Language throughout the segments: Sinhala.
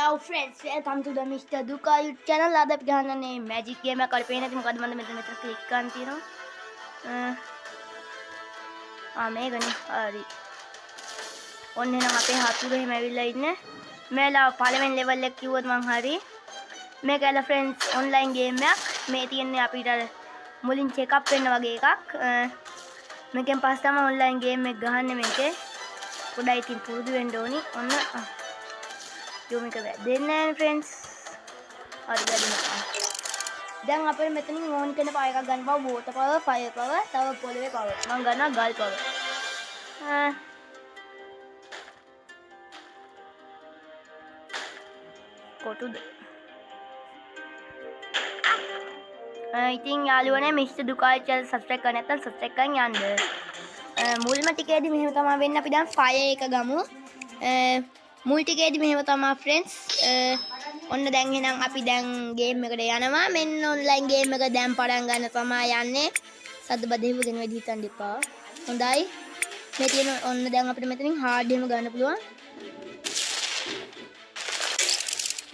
Hello friends, welcome to the Mr. Duka YouTube channel. අද අපි ගහන්නේ magic game එකක් කරේ පේන්නේ මොකද්ද මම මෙතන ක්ලික් කරන් තියෙනවා. මේකනේ හරි. ඔන්න එහෙනම් අපේ හතුරු එහෙම ඇවිල්ලා ඉන්නේ. මේලා පළවෙනි level එක කිව්වොත් මං හරි. මේක ඇල friends online game එකක්. මේ තියෙන්නේ අපිට මුලින් check up වෙන්න වගේ එකක්. මේකෙන් පස්සේ තමයි online game එක ගහන්නේ මේකේ. පොඩ්ඩයි ඉතින් පුරුදු වෙන්න ඕනි. ඔන්න Zoom එක වැදෙන්නේ නැහැ friends. හරි වැදුනා. දැන් අපේ මෙතනින් ඕන් කරන පව එකක් ගන්න බව water power, fire power, තව පොළවේ power. මම ගන්නවා ගල් power. කොටුද? ඉතින් යාළුවනේ Mr. Duka channel subscribe කරන්න නැත්නම් subscribe කරන් යන්න. මුල්ම ටිකේදී මෙහෙම තමයි වෙන්නේ. අපි දැන් fire එක ගමු. මුල් ටිකේදී මෙහෙම තමයි friends. ඔන්න දැන් එහෙනම් අපි දැන් ගේම් එකට යනවා. මෙන්න ඔන්ලයින් ගේම් එක දැන් පටන් ගන්න තමයි යන්නේ. සද්ද බදෙවගෙන වැඩි හිතන්න එපා. හොඳයි. මේ තියෙන ඔන්න දැන් අපිට මෙතනින් හાર્ඩ් එහෙම ගන්න පුළුවන්.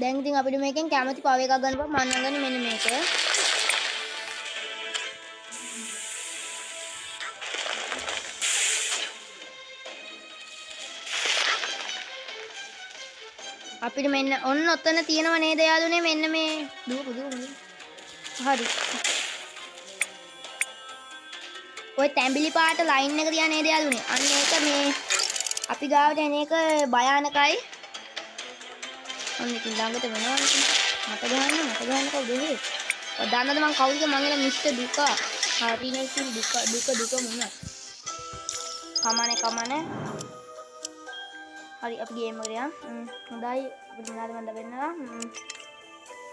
දැන් ඉතින් අපිට මේකෙන් කැමති පව එකක් ගන්න පුළුවන්. මම ගන්නේ මෙන්න මේක. අපිට මෙන්න ඔන්න ඔතන තියෙනව නේද යාළුවනේ මෙන්න මේ දුවපු හරි ඔය තැඹිලි පාට ලයින් එක තියා නේද යාළුවනේ අන්න ඒක මේ අපි ගාවට එන එක භයානකයි ඔන්න ඉතින් ළඟට වෙනවා මට ගහන්න කවුද ඒ දන්නවද මං කවුද මං එන මිස්ටර් දුකා හරිනේ ඉතින් දුක මොන කමනේ hari අපි ගේම් එකට යන්න. හොඳයි. අපි දිනාද මම වෙන්නවා.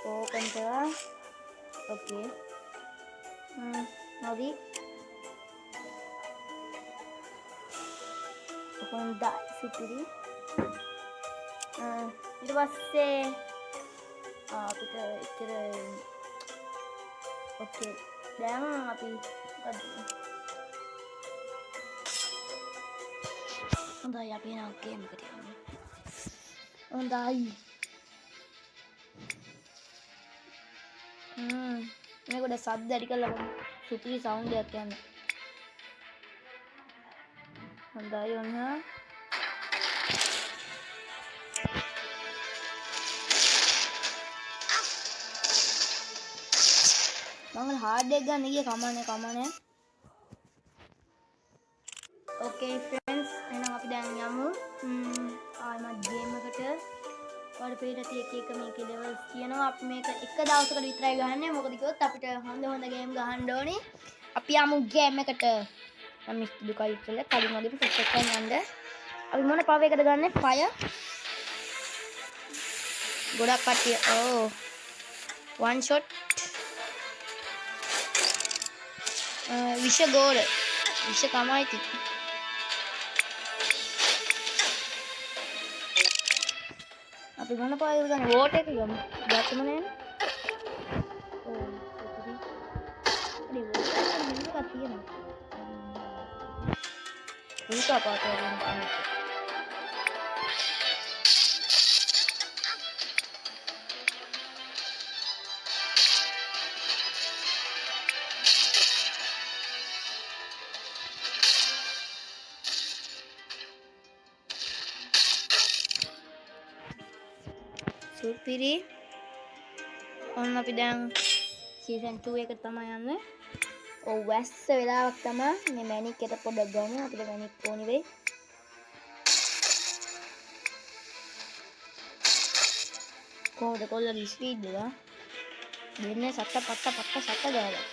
ඕපන් කරලා. ඕකේ. හරි. හොඳයි. සුපිරි. ඊට පස්සේ අපිට ඉතර ඕකේ. දැන් අපි හොඳයි අපි නම් ගේම් එකට යමු. හොඳයි. මේක උඩ සද්ද ඇඩි කරලා සුපිරි සවුන්ඩ් එකක් යනවා. හොඳයි ඔන්න. මම හાર્ඩ් එක ගන්න ගියේ කමන්නේ. Okay friends, එහෙනම් අපි දැන් යමු. ආයෙත් ගේම් එකට. ඔයාලට පිළිට එක මේකේ levels තියෙනවා. අපි මේක එක දවසකට විතරයි ගහන්නේ. මොකද කිව්වොත් අපිට හොඳ ගේම් ගහන්න ඕනේ. අපි යමු ගේම් එකට. මම Mr. Duka ඉස්සෙල්ලා කලින් වගේ සෙට් එකක් යන්න. අපි මොන පව එකද ගන්නෙ? fire. ගොඩක් කට්ටිය. one shot. විෂ ගෝල. විෂ තමයි තියෙන්නේ. අපි ගන්න පායල් ගන්න වෝට් එක ගමු. ගත්තම නෑනේ. හරි වෝට් එකක් තියෙනවා. ඒක පාට වලින් ගන්න. සුපිරි ඔන්න අපි දැන් සීසන් 2 එකට තමයි යන්නේ. ඔව් වැස්ස වෙලාවක් තමයි මේ මැනික් එක පොඩ්ඩක් ගමු. අපිට මැනික් ඕනි වෙයි. කොහොමද කොල්ලගේ ස්පීඩ් එක? දෙන්නේ පත්ත ගාලා.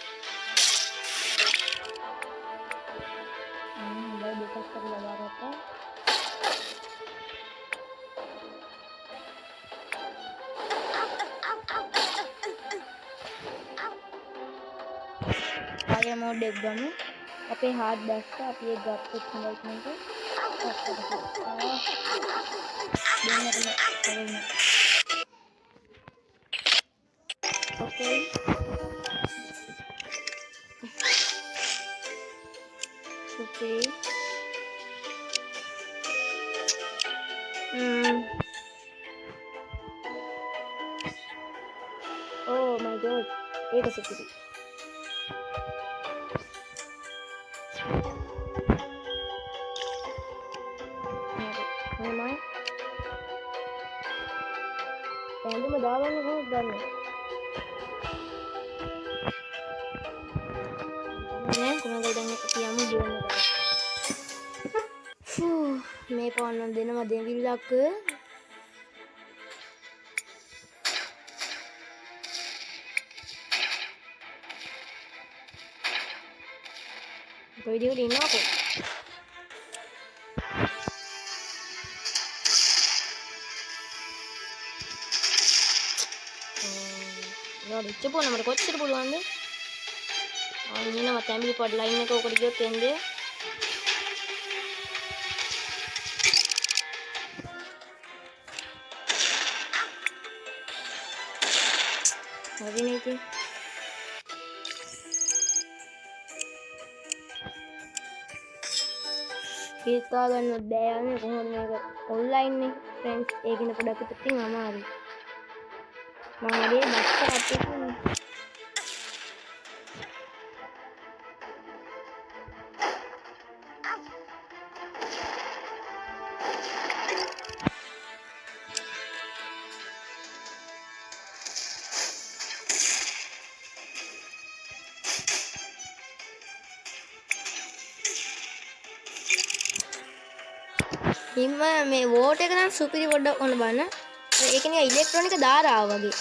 බයි දෙකක් කරලා දාගත්තා. fire mode එක ගමු. අපේ hard දැක්ක අපි ඒක ගත්තොත් හොඳයි නේද? Okay. Okay. my god. ඒක සුපිරි. මෙහෙමයි. ඇඳුම දාගන්න කොහොමද දන්නේ? නේ කොහොමද දැන් කියමු දියන්න කරා. මේ පාන්න දෙනවා දෙවිල්ලක්. වීඩියෝ එක ඉන්නවකෝ. යාළුවෝ ඉච්චපුවා මට කොච්චර පුළුවන්ද? එනවා තැඹිලි පොඩ් ලයින් එක උකට ගියොත් එන්නේ. හරිනේ ඉතින්. හිතා ගන්න බෑ යන්නේ කොහොමද මේක ඔන්ලයින් නේ ෆ්‍රෙන්ඩ්ස් ඒකින පොඩක් ඉතින් අමාරුයි. මම හරිය දැක්ක කට්ටිය හිම මේ වෝට් එක නම් සුපිරි පොඩ්ඩක් ඔන්න බලන්න. ඒක නිකන් ඉලෙක්ට්‍රොනික ධාරාව වගේ.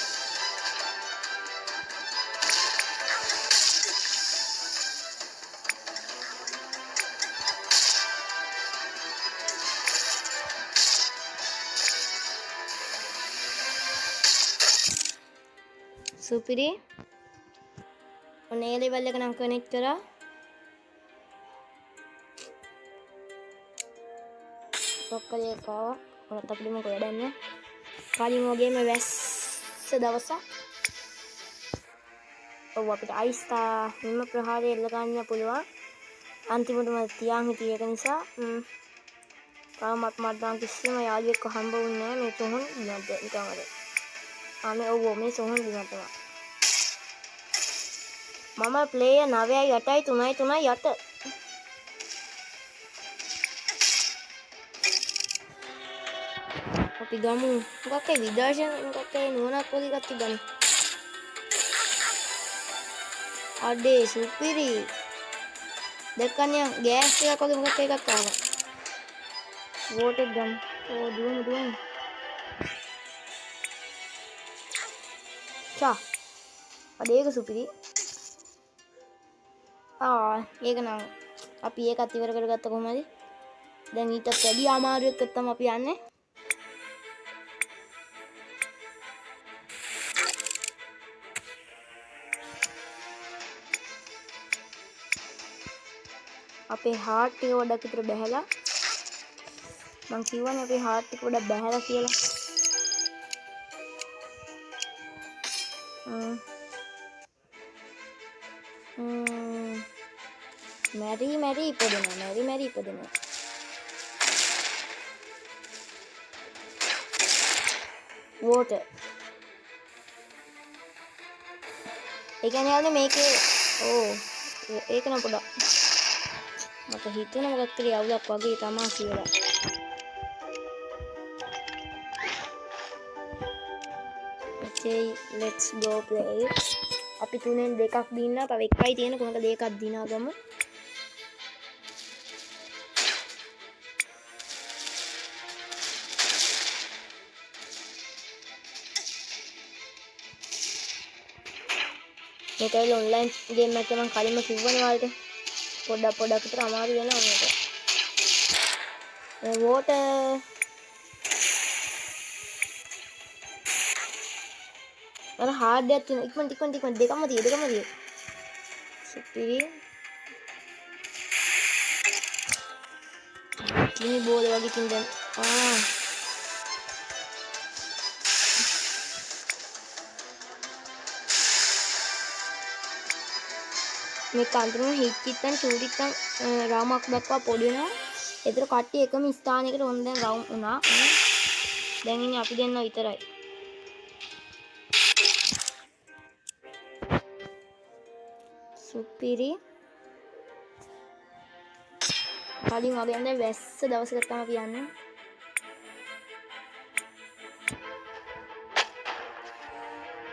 සුපිරි. ඔන්න ඒ ලෙවල් එක නම් කනෙක්ට් කරා. ඔක්කොලේ කාවා. ඔනත් අපිට මොකද වැඩන්නේ? කලින් වගේම වැස්ස දවසක්. ඔව් අපිට අයිස් තා හිම ප්‍රහාරය එල්ල ගන්න පුළුවන්. අන්තිමටම තියාන් හිටිය එක නිසා තාමත් මට කිසිම යාළුවෙක්ව හම්බ වුණේ නැහැ මේ සොහොන් දිනට නිකන් අර. ආනේ ඔව් මේ සොහොන් දිනට. මම ප්ලේයර් 9යි 8යි 3යි 3යි 8. අපි ගමු මොකක් ඒ විදර්ශන මොකක් ඒ නුවණක් වගේ එකක් තිබ්බනේ. අඩේ සුපිරි. දැක්කන්නේ ගෑස් එකක් වගේ මොකක් එකක් ආවා. වෝට් එක ගමු. ඕ දුවමු. චා. අඩේ ඒක සුපිරි. ඒක නම් අපි ඒකත් ඉවර කරගත්ත කොහමද? දැන් ඊටත් වැඩි අමාරු එකක් තමයි අපි යන්නේ. අපේ හાર્ට් එක වඩක් විතර බැහැලා. මං කියවනේ අපේ හાર્ට් එක වඩක් බැහැලා කියලා. මැරි ඉපදෙනවා. water. ඒ කියන්නේ යාළුවනේ මේකේ ඒක නම් පොඩක් මට හිතුණ මොකක් කරේ අවුලක් වගේ තමයි කියලා. Okay, let's go play. අපි තුනෙන් දෙකක් දින්නා. තව එකයි තියෙන. කොහොමද දෙකක් දිනා ගමු. මේක ඔන්ලයින් ගේම් එකක් මම කලින්ම කිව්වනේ ඔයාලට. පොඩක් විතර අමාරු වෙනවා මේක. මේ වෝටර් අර හાર્ඩ් එකක් තියෙන. ඉක්මනට දෙකම තියෙ. සුපිරි. මිනි බෝල වගේ තින් දැන් මේ කාන්තරම හිට්ටිත්තන් චූටිත්තන් රාමක් දක්වා පොඩි වෙනවා. ඒතර කට්ටිය එකම ස්ථානයකට ඔන්න දැන් රවුම් වුණා. දැන් ඉන්නේ අපි දෙන්න විතරයි. සුපිරි. කලින් වගේ දැන් වැස්ස දවසකට තමයි කියන්නේ.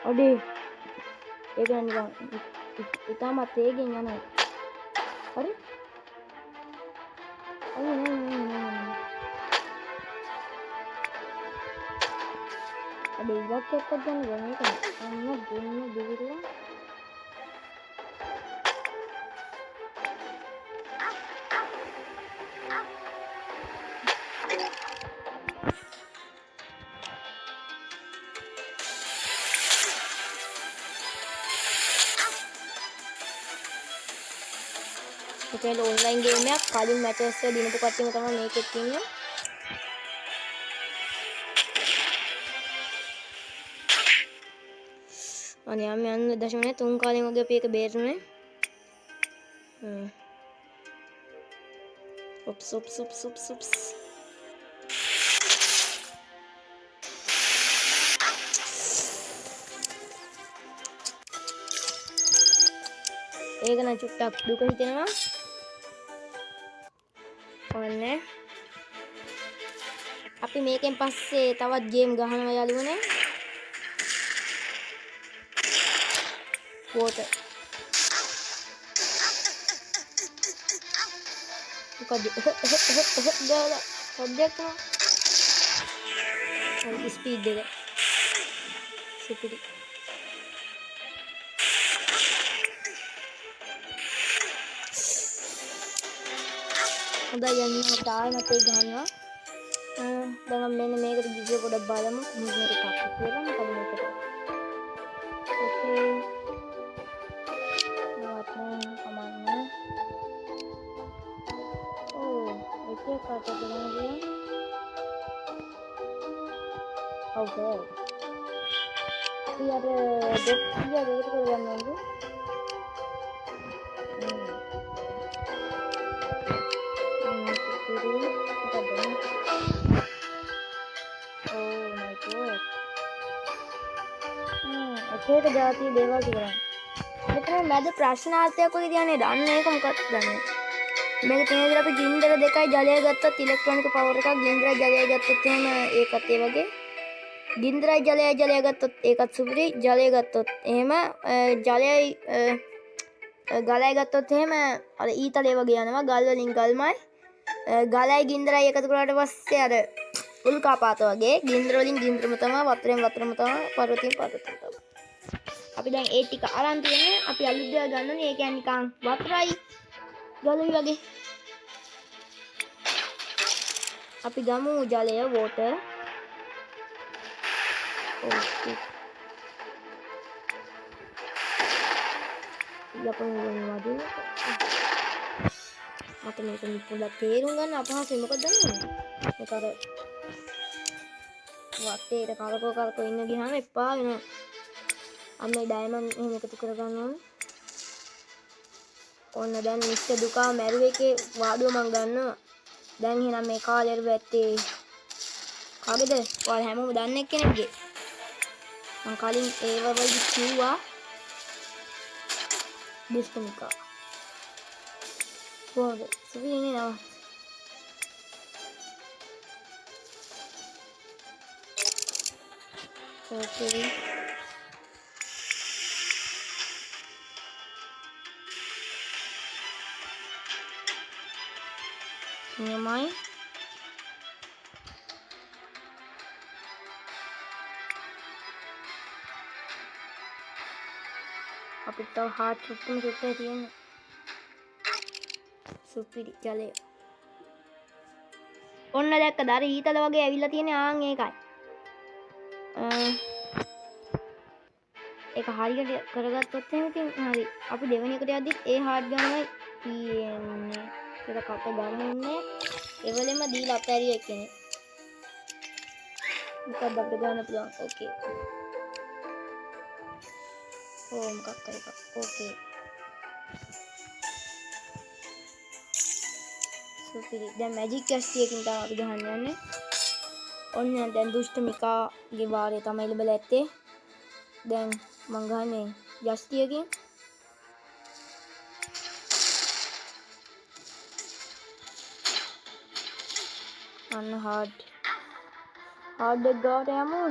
අඩේ ඒක නිකන් ඉතාමත් තේගෙන් යනවා. හරි? අඩේ ඉවත් එක්ක ගන්න ඕනේ මේක. අන්න දෙන්න දෙවිලා. ඒක ඔන්ලයින් ගේම් එකක්. කලින් මැචස් එක දිනපු කට්ටියම තමයි මේකෙත් ඉන්නේ. අනේ යන්න 0.3 කාලෙන් වගේ අපි ඒක බේරුනේ. ඔප්ස්. ඒක නම් චුට්ටක් දුක හිතෙනවා. ඔන්නේ අපි මේකෙන් පස්සේ තවත් ගේම් ගහනවා යාළුවනේ. water. මොකද දාලා පොඩ්ඩක් ස්පීඩ් එක සුපිරි. හොඳයි යන්න තාමත් ඒ ගහනවා. දැන් මෙන්න මේකට ගිහින් පොඩක් බලමු මේක කප්පු කියලා මොකද මේකට. ඕකේ. නවත්නම් කමන්න. ඕ ඒකේ කාට දෙන්නේ? ඕකේ. ඊයර දෙක් ඊයර ඒකට කරගන්න ඕනේ. ඒක જાති දේවල් තිබුණා. මෙතන මැද ප්‍රශ්නාර්ථයක් වගේ තියන්නේ දන්නේ ඒක මොකක්ද දන්නේ. මේක තියෙන විදිහට අපි ගින්දර දෙකයි ජලය ගත්තොත් ඉලෙක්ට්‍රොනික පවර් එකක් ගින්දරයි ජලය ගත්තොත් එහෙම ඒකත් ඒ වගේ. ගින්දරයි ජලය ගත්තොත් ඒකත් සුපිරි. ජලය ගත්තොත් එහෙම ජලයයි ගලයි ගත්තොත් එහෙම අර ඊතලේ වගේ යනවා. ගල් වලින් ගල්මයි. ගලයි ගින්දරයි එකතු කරාට පස්සේ අර උල්කාපාත වගේ ගින්දර වලින් ගින්දරම තමයි වතුරෙන් වතුරම තමයි පර්වතයෙන් පර්වතම තමයි. අපි දැන් ඒ ටික අරන් තියන්නේ අපි අලුත් දේවල් ගන්න ඕනේ. ඒ කියන්නේ නිකන් වතුරයි ගලුයි වගේ. අපි ගමු ජලය water. ඕකේ. යපන් වදින. මට මේක පොඩ්ඩක් තේරුම් ගන්න අපහසුයි. මොකද දන්නවද? මේක අර වටේට කරකෝ ඉන්න ගියාම එපා වෙනවා. අන්න ඩයමන්ඩ් එහෙම එකතු කරගන්න ඕනේ. ඔන්න දැන් මිස්ටර් දුකා මැරුව එකේ වාඩුව මං ගන්නවා. දැන් එහෙනම් මේ කාලෙට වැත්තේ කාගේද? ඔයාලා හැමෝම දන්නේ කෙනෙක්ගේ. මං කලින් ඒව වලදි කිව්වා. දුෂ්ටමිකා. කොහොමද? සුවිනේ නම. ඕකේ. නියමයි. අපිට තව හાર્ට් චුට්ටම චුට්ටයි තියෙන්නේ. සුපිරි ජලය. ඔන්න දැක්කද අර ඊතල වගේ ඇවිල්ලා තියෙන්නේ ආන් ඒකයි. ඒක හරියට කරගත්තොත් එහෙම ඉතින් හරි. අපි දෙවෙනි එකට යද්දි ඒ හાર્ට් ගන්නයි තියෙන්නේ. ඒක කට ගන්නෙන්නේ එවලෙම දීලා අතෑරිය එකනේ. මොකක්ද අපිට ගන්න පුළුවන්. ඕකේ. මොකක් කර එකක්. ඕකේ. සුපිරි. දැන් මැජික් කැස්ටියකින් තමයි අපි ගහන්න යන්නේ. ඔන්න දැන් දුෂ්ටමිකාගේ වාරය තමයි ලැබලා ඇත්තේ. දැන් මං ගහන්නේ යස්ටියකින්. අන්න හાર્ඩ් එක ගාවට යමු.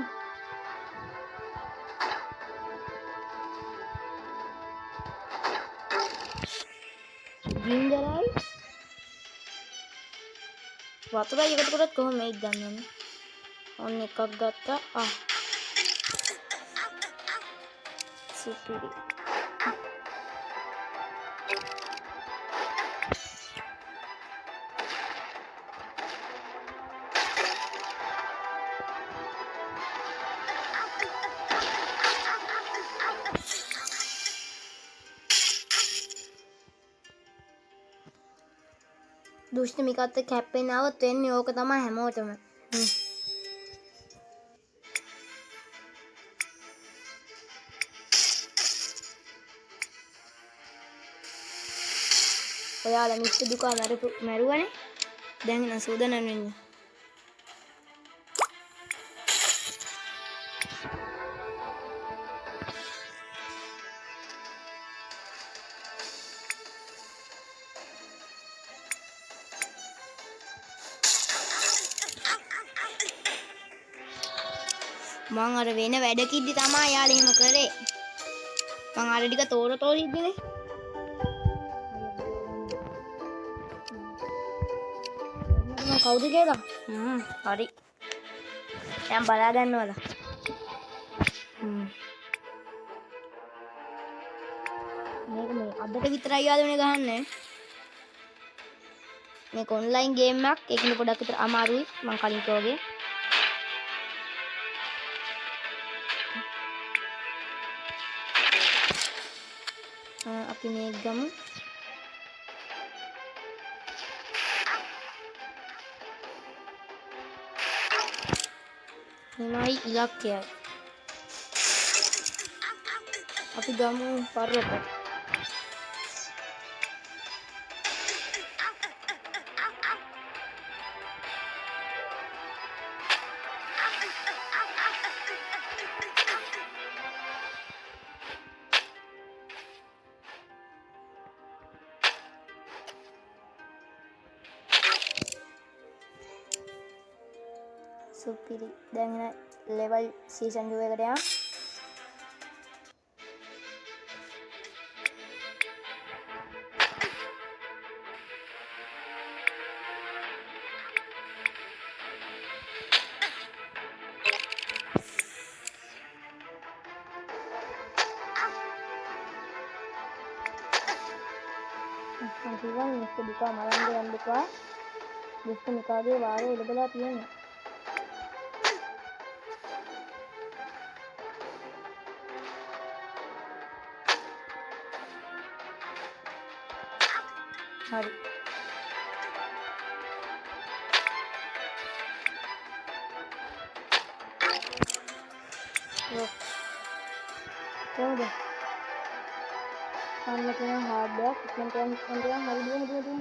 ගින්දරයි වතුරයි එකතු කරත් කොහොම මේක ගන්නවනේ. ඔන්න එකක් ගත්තා. සුපිරි. දුෂ්ණ මිකත් කැප්පෙන් આવොත් වෙන්නේ ඕක තමයි හැමෝටම. ඔයාලා මිස්ටර් දුකා මැරුවනේ. දැන් නම් සූදානම් වෙන්න. මං අර වෙන වැඩ කිද්දි තමයි යාළුවා එහෙම කරේ. මං අර ටික තෝර හිටිනේ. මම කවුද කියලා? හරි. දැන් බලා ගන්නවද? මේක මේ අදට විතරයි යාළුවනේ ගහන්නේ. මේක ඔන්ලයින් ගේම් එකක්. ඒකනේ පොඩක් විතර අමාරුයි. මං කලින් කෝගේ. අපි මේක ගමු. මෙමයි ඉලක්කයයි. අපි ගමු පර්වත. සුපිරි. දැන් ලෙවල් සීසන් 2 එකට යන්න. සංකීර්ණ මිස්ටර් දුකා මරන්න යන්න එපා. මිස්ටර් මිකාගේ වාරය ඉලබලා තියෙනවා. හරි. කොහොමද? අන්න කියන හાર્ඩ් එකක් ඉක්මනට හරි දුවමු.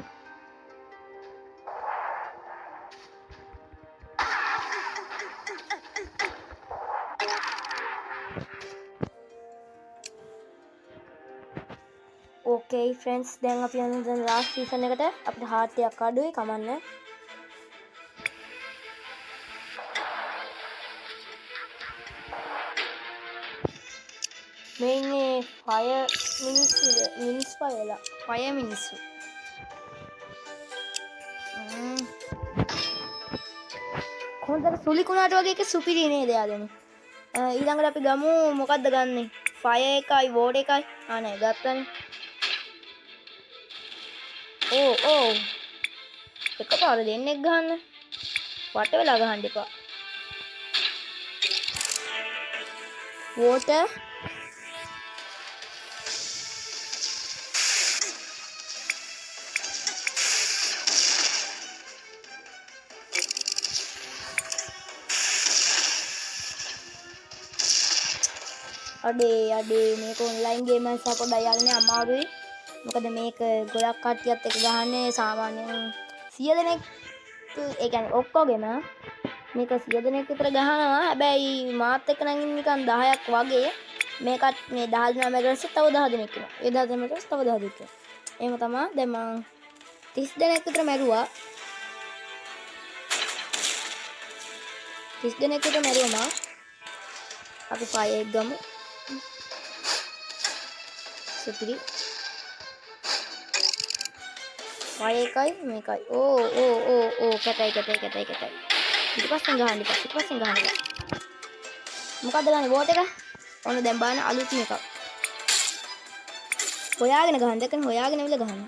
Okay friends, දැන් අපි යන දැන් last season එකට අපිට heart එකක් අඩුයි කමන්නේ. මේ ඉන්නේ fire මිනිස්සු. කොහොමද සුලි කුණාට වගේ එක සුපිරි නේද යාළුවනේ. ඊළඟට අපි ගමු මොකද්ද ගන්නෙ? fire එකයි water එකයි. නෑ ගත්තනේ. එකපාර දෙන්නෙක් ගහන්න. වට වෙලා ගහන්න එපා. water අඩේ මේක ඔන්ලයින් ගේම් එකක් නිසා පොඩ්ඩක් යාළුවනේ අමාරුයි. මොකද මේක ගොඩක් කට්ටියත් එක්ක ගහන්නේ සාමාන්‍යයෙන් 100 දෙනෙක් ඒ කියන්නේ ඔක්කොගෙම මේක 100 දෙනෙක් විතර ගහනවා. හැබැයි මාත් එක්ක නම් නිකන් 10ක් වගේ. මේකත් මේ 10 දෙනා මැරෙද්දී තව 10 දෙනෙක් ඉන්නවා. ඒ 10 දෙනා මැරෙද්දී තව 10 දෙනෙක් ඉන්නවා. එහෙම තමයි. දැන් මම 30 දෙනෙක් විතර මැරුවා. 30 දෙනෙක්ට මැරුවා මා. අපි ෆයර් එක ගමු. සුපිරි. ෆයර් එකයි මේකයි. ඕ කැටයි. ඊටපස්සෙන් ගහන්න එපා. මොකද්ද ගන්නේ බෝට් එක? ඔන්න දැන් බලන්න අලුත් එකක්. හොයාගෙන ගහන්න. දැන් හොයාගෙන විල ගහන්න.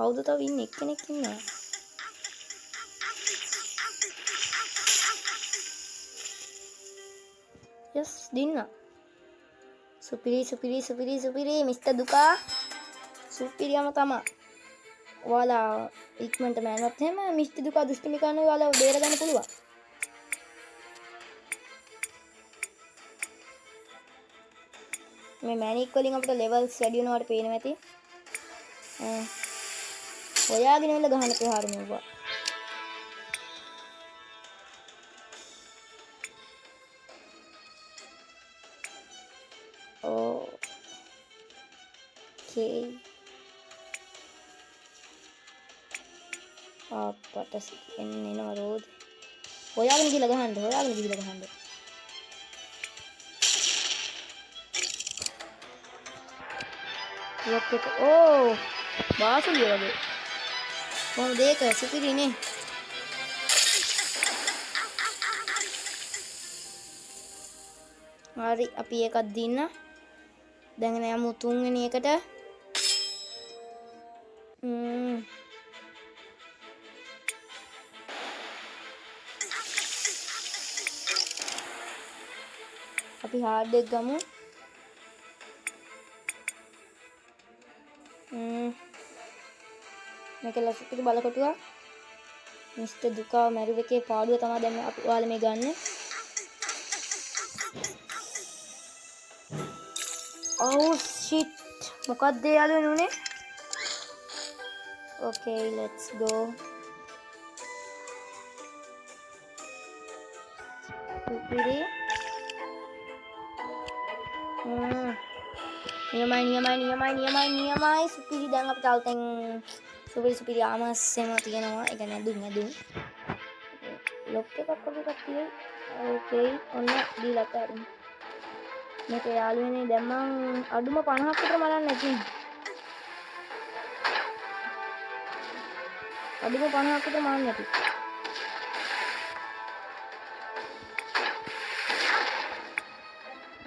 කවුද තව ඉන්නේ? එක්කෙනෙක් ඉන්නවා. යස් දින්න. සුපිරි මිස්ටර් දුකා. සුපිරියම තමයි. ඔයාලා ඉක්මනට මෑනුවත් එහෙම මිස්ටර් දුකා දුෂ්ටමි කරනවා ඔයාලා බේර ගන්න පුළුවන්. මේ මැනික් වලින් අපිට ලෙවල්ස් වැඩි වෙනවට පේනවා ඇති. හොයාගෙන ඉන්න ගහන ප්‍රහාර නෙවුවා. ඕකේ. අපට එනවා රෝද. හොයාගෙන ගිහලා ගහන්න. ලොක් එක. ඕ වාසුලිය වගේ. කොහොමද ඒක සුපිරිනේ. හරි අපි එකක් දින්න. දැන් යමු තුන්වෙනි එකට. අපි හાર્ඩ් එක ගමු. මේක ලස්සට බලකොටුවා. මිස්ටර් දුකා මැරුව එකේ පාඩුව තමයි දැන් අපි ඔයාලා මේ ගන්න. Oh shit. මොකක්ද යාළුවනේ උනේ? Okay, let's go. සුපිරි. නියමයි. සුපිරි දැන් අපිට අලුතෙන් සුපිරි ආමස් එනවා තියෙනවා. ඒ කියන්නේ ඇඳුම්. ලොක් එකක් වගේ එකක් තියෙයි. ඕකේ. ඔන්න දීලා කරමු. මේක යාළුවනේ දැන් මං අඩුම 50ක් විතර මරන්න නැති.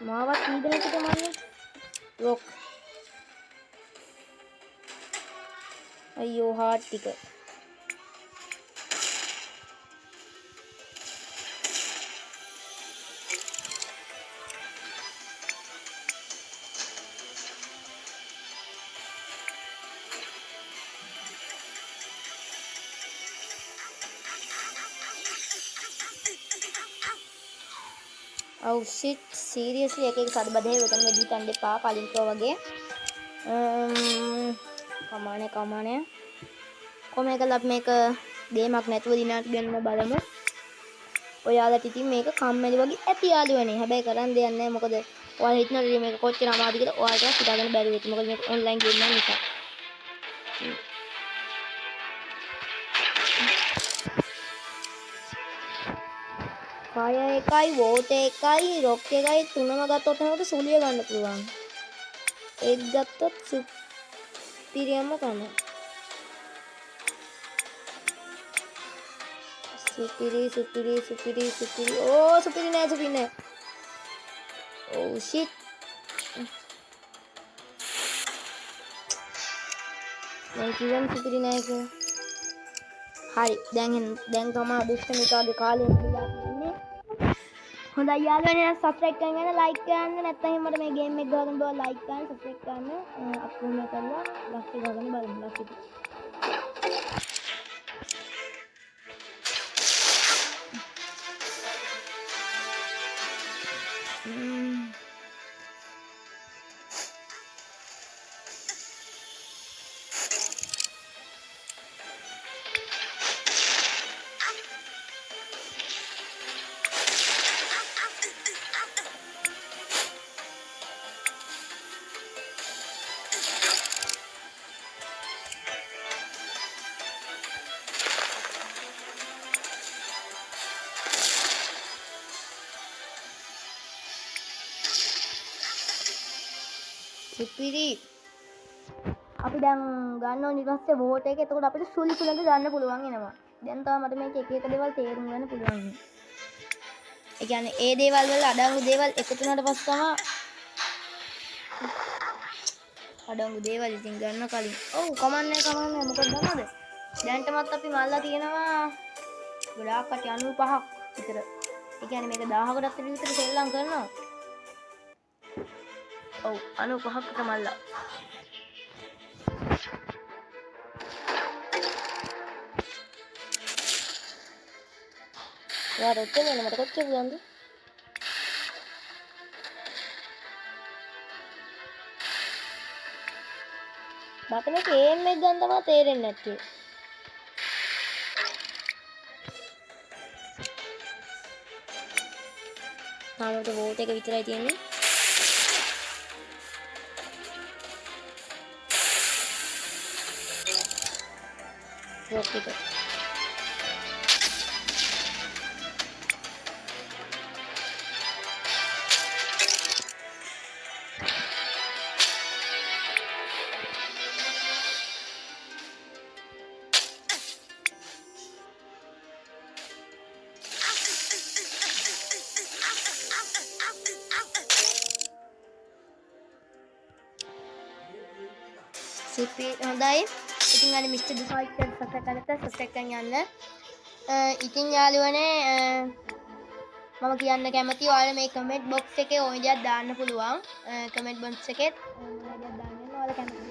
මාවත් කීදෙනෙක්ද මරන්නේ? රොක්. අයියෝ හાર્ට් ටික. Oh shit, seriously එක සද බදේ වෙතන වැඩි තන්න එපා පලින්කෝ වගේ. කමානේ. කොහොම එකද අපි මේක ගේමක් නැතුව දිනන්න ගන්න බලමු. ඔයාලට ඉතින් මේක කම්මැලි වගේ ඇති යාළුවනේ. හැබැයි කරන් දෙයක් නැහැ. මොකද ඔයාලා හිතනවා මේක කොච්චර අමාරුද කියලා ඔයාලට හිතාගන්න බැරි වෙයි. මොකද මේක ඔන්ලයින් ගේම් එක නිසා. ෆයර් එකයි වෝටර් එකයි රොක් එකයි තුනම ගත්තොත් තමයි සුලිය ගන්න පුළුවන්. ඒක ගත්තොත් සුපිරියම තමයි. සුපිරි. ඕ සුපිරි නෑ. Oh shit. මම කියන්නේ සුපිරි නෑ කියලා. හරි දැන් තමයි දුෂ්ටමිකාගේ කාලේ ඉඳලා ඉන්නේ. හොඳයි යාළුවනේ සබ්ස්ක්‍රයිබ් කරගෙන ලයික් කරන්න නැත්නම් එහෙමද මේ ගේම් එක ගහගෙන බෝ ලයික් කරන්න සබ්ස්ක්‍රයිබ් කරන්න අපුම කරලා ලක්ෂ ගහගෙන බලමු ලක්ෂ. සුපිරි. අපි දැන් ගන්න ඕන ඊට පස්සේ වෝට් එක. එතකොට අපිට සුළි සුළඟ ගන්න පුළුවන් එනවා. දැන් තමයි මට මේක එක එක දේවල් තේරුම් ගන්න පුළුවන්. ඒ කියන්නේ ඒ දේවල් වල අඩංගු දේවල් එකතු වුණාට පස්සේ තමයි අඩංගු දේවල් ඉතින් ගන්න කලින්. ඔව් කමන්නේ මොකද දන්නවද? දැන්ටමත් අපි මල්ලා තියෙනවා ගොඩාක් කටි 95ක් විතර. ඒ කියන්නේ මේක 1000කටත් විතර සෙල්ලම් කරනවා. ඔව් 95ක් විතර මල්ලා. යාර ඔච්චර නේ මට කොච්චර ගියන්ද? මට මේක ඒම් එක ගන්න තමයි තේරෙන්නේ නැත්තේ. තාමට වෝට් එක විතරයි තියෙන්නේ. වෝට් එක. සුපි හොඳයි. ඉතින් අර මිස්ටර් දුකායි කියලා සබස්ක්‍රයිබ් යන්න. ඉතින් යාළුවනේ මම කියන්න කැමතියි ඔයාලා මේ කමෙන්ට් බොක්ස් එකේ ওই විදිහට දාන්න පුළුවන්. කමෙන්ට් බොක්ස් එකේ මොනවද දාන්න ඔයාලා කැමති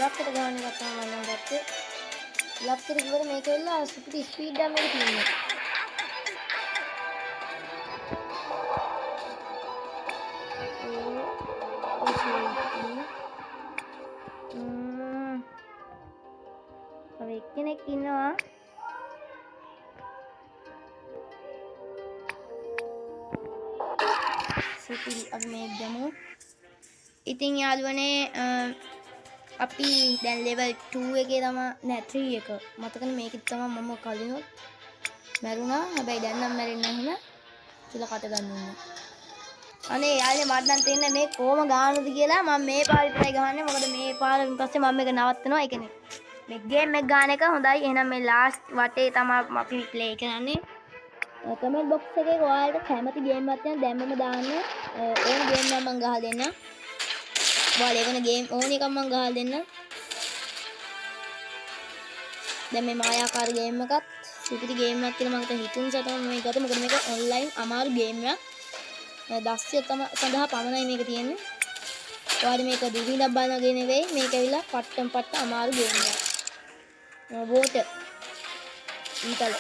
ලක්කට ගන්න ගත්තාම මම ගත්තේ ලක්කට ඉවර මේක වෙලා සුපිරි ස්පීඩ් එකක් මේක තියෙනවා. තව එක්කෙනෙක් ඉන්නවා. සුපිරි අපි මේක ගමු. ඉතින් යාළුවනේ අපි දැන් level 2 එකේ තමයි නෑ 3 එක මතකනේ මේකෙත් තමයි මම කලිනුත් මැරුණා. හැබැයි දැන් නම් මැරෙන්නේ නැහැ කියලා කට ගන්න ඕනේ. අනේ යාළුවනේ මට නම් තේන්නේ මේ කොහොම ගානද කියලා. මම මේ පාර විතරයි ගහන්නේ. මොකද මේ පාරෙන් පස්සේ මම මේක නවත්තනවා. ඒ කියන්නේ මේ ගේම් එක ගාන එක හොඳයි. එහෙනම් මේ ලාස්ට් වටේ තමයි අපි ප්ලේ කරන්නේ. කමෙන්ට් බොක්ස් එකේ ඔයාලට කැමති ගේම් එකක් තියෙනවා දැම්මම දාන්න. ඕන ගේම් එකක් මම ගහලා දෙන්නම්. ඔයාලා ඒකන ගේම් ඕන එකක් මම ගහලා දෙන්නම්. දැන් මේ මායාකාර ගේම් එකත් සුපිරි ගේම් එකක් කියලා මම හිතුන් සතම මේ ගත්තා. මොකද මේක ඔන්ලයින් අමාරු ගේම් එකක්. දස්සිය සඳහා පමණයි මේක තියෙන්නේ. ඔයාලා මේක දුරින්දක් බලනගේ නෙවෙයි. මේක ඇවිල්ලා පට්ට අමාරු ගේම් එකක්. වෝට ඊතල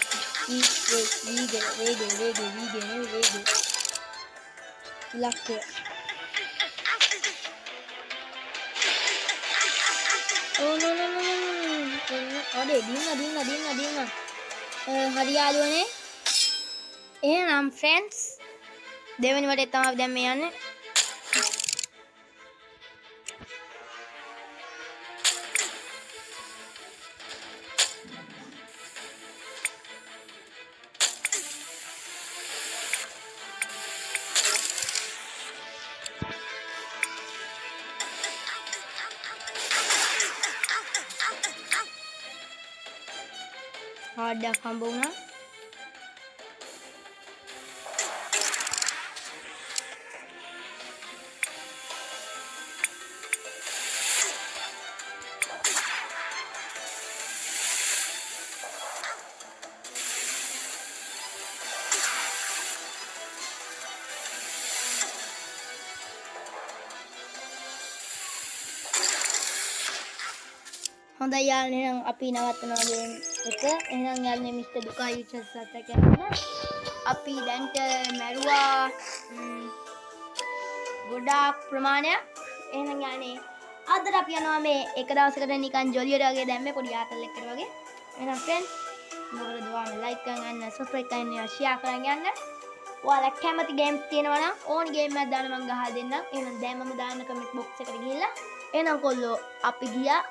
වේගේ ලක්ෂය Oh no no no no no. අනේ දින්න. හරි යාළුවනේ. එහෙනම් friends දෙවෙනි වටේ තමයි දැන් මේ යන්නේ. හාඩ්ඩක් හම්බ වුණා. හොඳයි යාළුවනේ එහෙනම් අපි නවත්තනවා ගේම් එක. එහෙනම් යාළුවනේ මිස්ටර් දුකායි සබ්ස්ක්‍රයිබ් කරන්න. අපි දැන්ට මැරුවා ගොඩාක් ප්‍රමාණයක්. එහෙනම් යාළුවනේ අදට අපි යනවා මේ එක දවසකට නිකන් ජොලියට වගේ දැම්මේ පොඩි ආතල් එක්කට වගේ. එහෙනම් ෆ්‍රෙන්ඩ්ස් මොකද ඔයාලා ලයික් කරන් යන්න සබ්ස්ක්‍රයිබ් කරන් යන්න ෂෙයා කරන් යන්න. ඔයාලා කැමති ගේම්ස් තියෙනවා නම් ඕනි ගේම් එකක් දාන්න මම ගහලා දෙන්නම්. එහෙනම් දැන් මම දාන්න කමෙන්ට් බොක්ස් එකට ගිහිල්ලා එහෙනම් කොල්ලෝ අපි ගියා